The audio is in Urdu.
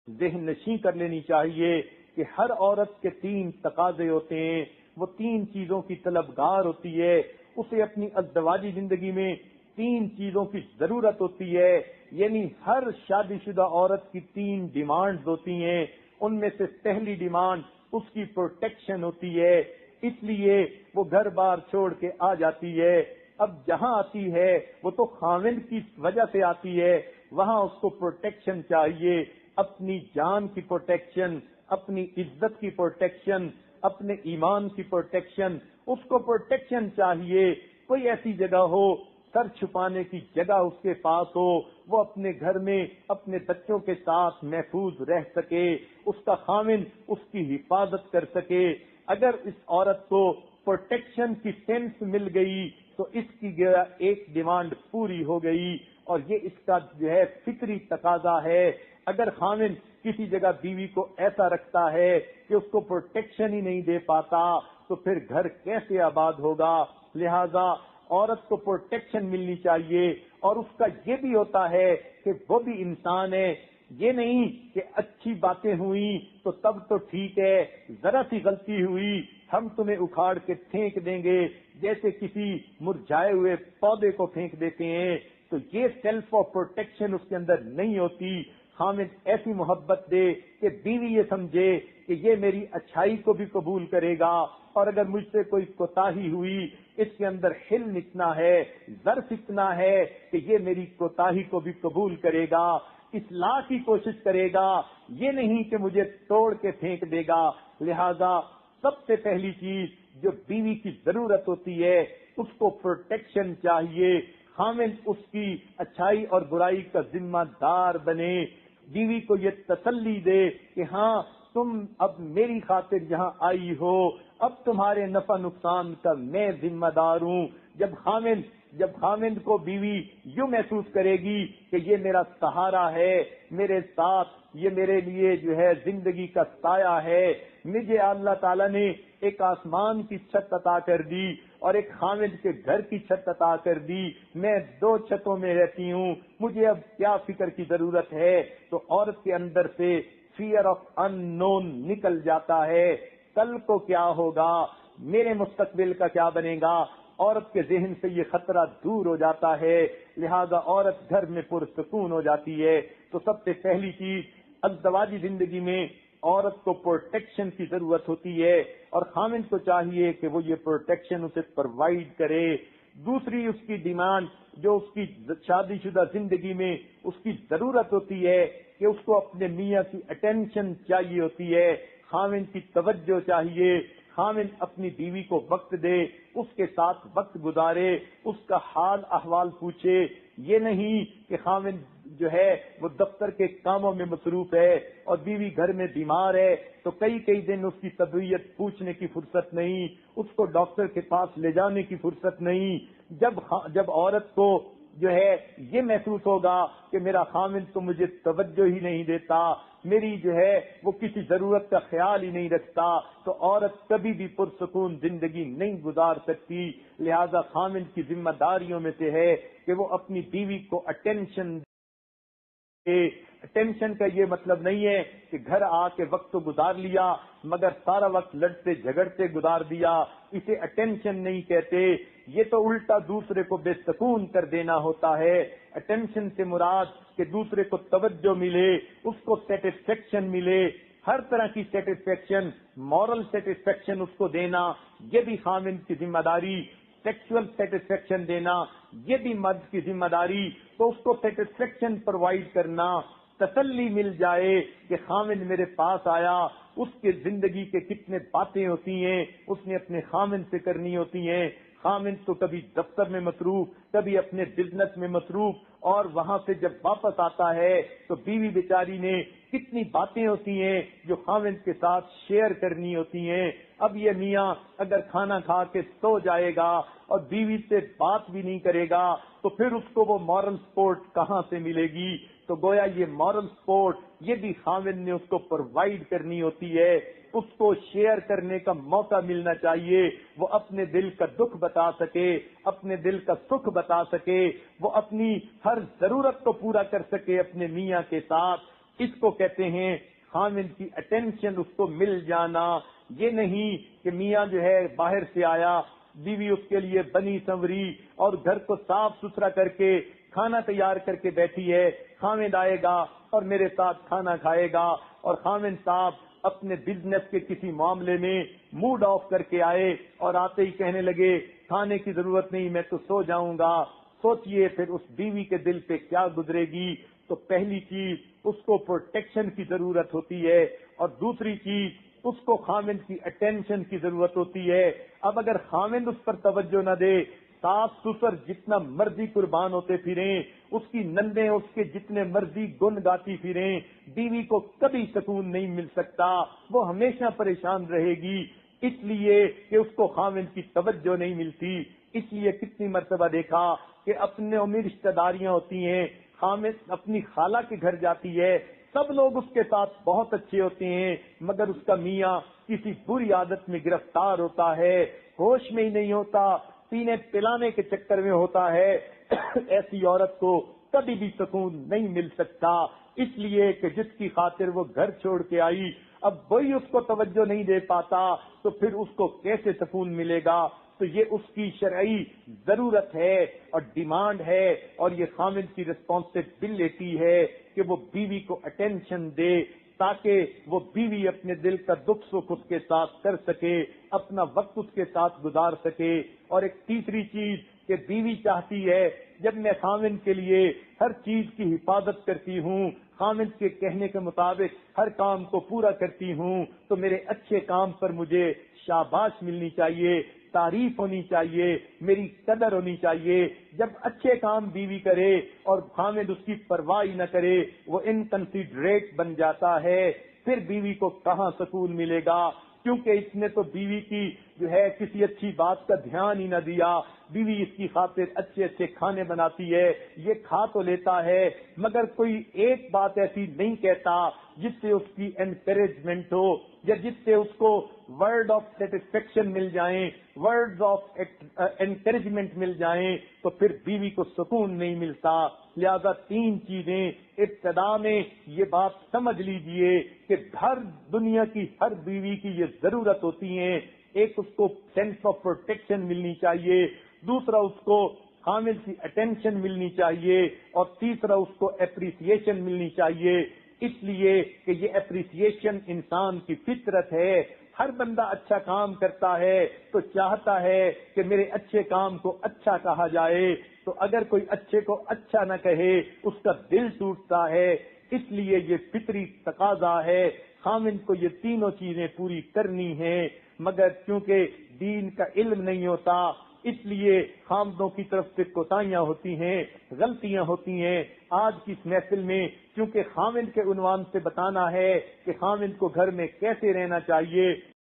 ذہن نشیں کر لینی چاہیے کہ ہر عورت کے 3 تقاضے ہوتے ہیں، وہ 3 چیزوں کی طلبگار ہوتی ہے، اسے اپنی ازدواجی زندگی میں 3 چیزوں کی ضرورت ہوتی ہے، یعنی ہر شادی شدہ عورت کی 3 ڈیمانڈز ہوتی ہیں۔ ان میں سے پہلی ڈیمانڈ اس کی پروٹیکشن ہوتی ہے، اس لیے وہ گھر بار چھوڑ کے آ جاتی ہے۔ اب جہاں آتی ہے وہ تو خاوند کی وجہ سے آتی ہے، وہاں اس کو پروٹیکشن چاہیے، اپنی جان کی پروٹیکشن، اپنی عزت کی پروٹیکشن، اپنے ایمان کی پروٹیکشن، اس کو پروٹیکشن چاہیے۔ کوئی ایسی جگہ ہو، سر چھپانے کی جگہ اس کے پاس ہو، وہ اپنے گھر میں اپنے بچوں کے ساتھ محفوظ رہ سکے، اس کا خاوند اس کی حفاظت کر سکے۔ اگر اس عورت کو پروٹیکشن کی سینس مل گئی تو اس کی ایک ڈیمانڈ پوری ہو گئی، اور یہ اس کا جو ہے فطری تقاضا ہے۔ اگر خاوند کسی جگہ بیوی کو ایسا رکھتا ہے کہ اس کو پروٹیکشن ہی نہیں دے پاتا تو پھر گھر کیسے آباد ہوگا؟ لہذا عورت کو پروٹیکشن ملنی چاہیے، اور اس کا یہ بھی ہوتا ہے کہ وہ بھی انسان ہے، یہ نہیں کہ اچھی باتیں ہوئیں تو تب تو ٹھیک ہے، ذرا سی غلطی ہوئی ہم تمہیں اکھاڑ کے پھینک دیں گے، جیسے کسی مرجھائے ہوئے پودے کو پھینک دیتے ہیں۔ تو یہ سیلف آف پروٹیکشن اس کے اندر نہیں ہوتی۔ خاوند ایسی محبت دے کہ بیوی یہ سمجھے کہ یہ میری اچھائی کو بھی قبول کرے گا، اور اگر مجھ سے کوئی کوتاہی ہوئی، اس کے اندر حلم اتنا ہے، ظرف اتنا ہے کہ یہ میری کوتاہی کو بھی قبول کرے گا، اصلاح کی کوشش کرے گا، یہ نہیں کہ مجھے توڑ کے پھینک دے گا۔ لہذا سب سے پہلی چیز جو بیوی کی ضرورت ہوتی ہے، اس کو پروٹیکشن چاہیے۔ خاوند اس کی اچھائی اور برائی کا ذمہ دار بنے، بیوی کو یہ تسلی دے کہ ہاں تم اب میری خاطر یہاں آئی ہو، اب تمہارے نفع نقصان کا میں ذمہ دار ہوں۔ جب خاوند کو بیوی یوں محسوس کرے گی کہ یہ میرا سہارا ہے، میرے ساتھ، یہ میرے لیے جو ہے زندگی کا سایہ ہے، مجھے اللہ تعالیٰ نے ایک آسمان کی چھت عطا کر دی اور ایک خاوند کے گھر کی چھت عطا کر دی، میں 2 چھتوں میں رہتی ہوں، مجھے اب کیا فکر کی ضرورت ہے؟ تو عورت کے اندر سے فیئر آف ان نون نکل جاتا ہے، کل کو کیا ہوگا، میرے مستقبل کا کیا بنے گا، عورت کے ذہن سے یہ خطرہ دور ہو جاتا ہے، لہذا عورت گھر میں پرسکون ہو جاتی ہے۔ تو سب سے پہلی چیز ازدواجی زندگی میں عورت کو پروٹیکشن کی ضرورت ہوتی ہے، اور خاوند کو چاہیے کہ وہ یہ پروٹیکشن اسے پرووائڈ کرے۔ دوسری اس کی ڈیمانڈ جو اس کی شادی شدہ زندگی میں اس کی ضرورت ہوتی ہے کہ اس کو اپنے میاں کی اٹینشن چاہیے ہوتی ہے، خاوند کی توجہ چاہیے، خاوند اپنی بیوی کو وقت دے، اس کے ساتھ وقت گزارے، اس کا حال احوال پوچھے، یہ نہیں کہ خاوند جو ہے وہ دفتر کے کاموں میں مصروف ہے اور بیوی گھر میں بیمار ہے تو کئی دن اس کی طبیعت پوچھنے کی فرصت نہیں، اس کو ڈاکٹر کے پاس لے جانے کی فرصت نہیں۔ جب عورت کو جو ہے یہ محسوس ہوگا کہ میرا خاوند تو مجھے توجہ ہی نہیں دیتا، میری جو ہے وہ کسی ضرورت کا خیال ہی نہیں رکھتا، تو عورت کبھی بھی پرسکون زندگی نہیں گزار سکتی۔ لہذا خاوند کی ذمہ داریوں میں سے ہے کہ وہ اپنی بیوی کو اٹینشن دے۔ اٹینشن کا یہ مطلب نہیں ہے کہ گھر آ کے وقت تو گزار لیا مگر سارا وقت لڑتے جھگڑتے گزار دیا، اسے اٹینشن نہیں کہتے، یہ تو الٹا دوسرے کو بے سکون کر دینا ہوتا ہے۔ اٹینشن سے مراد کہ دوسرے کو توجہ ملے، اس کو سیٹسفیکشن ملے، ہر طرح کی سیٹسفیکشن، مورل سیٹسفیکشن اس کو دینا، یہ بھی خاوند کی ذمہ داری۔ سیکشل سیٹسفیکشن دینا، یہ بھی مرد کی ذمہ داری۔ تو اس کو سیٹسفیکشن پرووائڈ کرنا، تسلی مل جائے کہ خاوند میرے پاس آیا، اس کے زندگی کے کتنے باتیں ہوتی ہیں اس نے اپنے خاوند سے کرنی ہوتی ہیں۔ خاوند تو کبھی دفتر میں مصروف، کبھی اپنے بزنس میں مصروف، اور وہاں سے جب واپس آتا ہے تو بیوی بیچاری نے کتنی باتیں ہوتی ہیں جو خاوند کے ساتھ شیئر کرنی ہوتی ہیں۔ اب یہ میاں اگر کھانا کھا کے سو جائے گا اور بیوی سے بات بھی نہیں کرے گا تو پھر اس کو وہ مورل سپورٹ کہاں سے ملے گی؟ تو گویا یہ مورل سپورٹ یہ بھی خاوند نے اس کو پرووائڈ کرنی ہوتی ہے، اس کو شیئر کرنے کا موقع ملنا چاہیے، وہ اپنے دل کا دکھ بتا سکے، اپنے دل کا سکھ بتا سکے، وہ اپنی ہر ضرورت کو پورا کر سکے اپنے میاں کے ساتھ۔ اس کو کہتے ہیں خاوند کی اٹینشن اس کو مل جانا. یہ نہیں کہ میاں جو ہے باہر سے آیا, بیوی اس کے لیے بنی سنوری اور گھر کو صاف ستھرا کر کے کھانا تیار کر کے بیٹھی ہے, خاوند آئے گا اور میرے ساتھ کھانا کھائے گا, اور خاوند صاحب اپنے بزنس کے کسی معاملے میں موڈ آف کر کے آئے اور آتے ہی کہنے لگے کھانے کی ضرورت نہیں, میں تو سو جاؤں گا. سوچئے پھر اس بیوی کے دل پہ کیا گزرے گی. تو پہلی چیز اس کو پروٹیکشن کی ضرورت ہوتی ہے, اور دوسری چیز اس کو خاوند کی اٹینشن کی ضرورت ہوتی ہے. اب اگر خاوند اس پر توجہ نہ دے, صاف ستھر جتنا مرضی قربان ہوتے پھریں, اس کی نندیں اس کے جتنے مرضی گن گاتی پھریں, بیوی کو کبھی سکون نہیں مل سکتا, وہ ہمیشہ پریشان رہے گی, اس لیے کہ اس کو خاوند کی توجہ نہیں ملتی. اس لیے کتنی مرتبہ دیکھا کہ اپنے میں رشتہ داریاں ہوتی ہیں, خاوند اپنی خالہ کے گھر جاتی ہے, سب لوگ اس کے ساتھ بہت اچھے ہوتے ہیں, مگر اس کا میاں کسی بری عادت میں گرفتار ہوتا ہے, ہوش میں ہی نہیں ہوتا, پینے پلانے کے چکر میں ہوتا ہے. ایسی عورت کو کبھی بھی سکون نہیں مل سکتا, اس لیے کہ جس کی خاطر وہ گھر چھوڑ کے آئی, اب وہی اس کو توجہ نہیں دے پاتا, تو پھر اس کو کیسے سکون ملے گا. تو یہ اس کی شرعی ضرورت ہے اور ڈیمانڈ ہے, اور یہ خاوند کی رسپانسبلٹی ہے کہ وہ بیوی کو اٹینشن دے, تاکہ وہ بیوی اپنے دل کا دکھ سکھ اس کے ساتھ کر سکے, اپنا وقت اس کے ساتھ گزار سکے. اور ایک تیسری چیز کہ بیوی چاہتی ہے جب میں خاوند کے لیے ہر چیز کی حفاظت کرتی ہوں, خاوند کے کہنے کے مطابق ہر کام کو پورا کرتی ہوں, تو میرے اچھے کام پر مجھے شاباش ملنی چاہیے, تعریف ہونی چاہیے, میری قدر ہونی چاہیے. جب اچھے کام بیوی کرے اور خاوند اس کی پرواہ نہ کرے, وہ انکنسیڈریٹ بن جاتا ہے. پھر بیوی کو کہاں سکون ملے گا, کیونکہ اس نے تو بیوی کی جو ہے کسی اچھی بات کا دھیان ہی نہ دیا. بیوی اس کی خاطر اچھے اچھے کھانے بناتی ہے, یہ کھا تو لیتا ہے, مگر کوئی ایک بات ایسی نہیں کہتا جس سے اس کی انکریجمنٹ ہو, یا جس سے اس کو ورڈ آف سیٹسفیکشن مل جائیں, ورڈز آف انکریجمنٹ مل جائیں, تو پھر بیوی کو سکون نہیں ملتا. لہذا تین چیزیں ابتدا میں یہ بات سمجھ لیجئے کہ ہر دنیا کی ہر بیوی کی یہ ضرورت ہوتی ہیں. ایک اس کو سینس آف پروٹیکشن ملنی چاہیے, دوسرا اس کو خاوند کی اٹینشن ملنی چاہیے, اور تیسرا اس کو اپریسیشن ملنی چاہیے. اس لیے کہ یہ اپریسیشن انسان کی فطرت ہے. ہر بندہ اچھا کام کرتا ہے تو چاہتا ہے کہ میرے اچھے کام کو اچھا کہا جائے, تو اگر کوئی اچھے کو اچھا نہ کہے اس کا دل ٹوٹتا ہے. اس لیے یہ فطری تقاضا ہے, خاوند کو یہ تینوں چیزیں پوری کرنی ہیں, مگر چونکہ دین کا علم نہیں ہوتا اس لیے خامدوں کی طرف سے کوتاہیاں ہوتی ہیں, غلطیاں ہوتی ہیں. آج کی اس محفل میں چونکہ خامد کے عنوان سے بتانا ہے کہ خامد کو گھر میں کیسے رہنا چاہیے,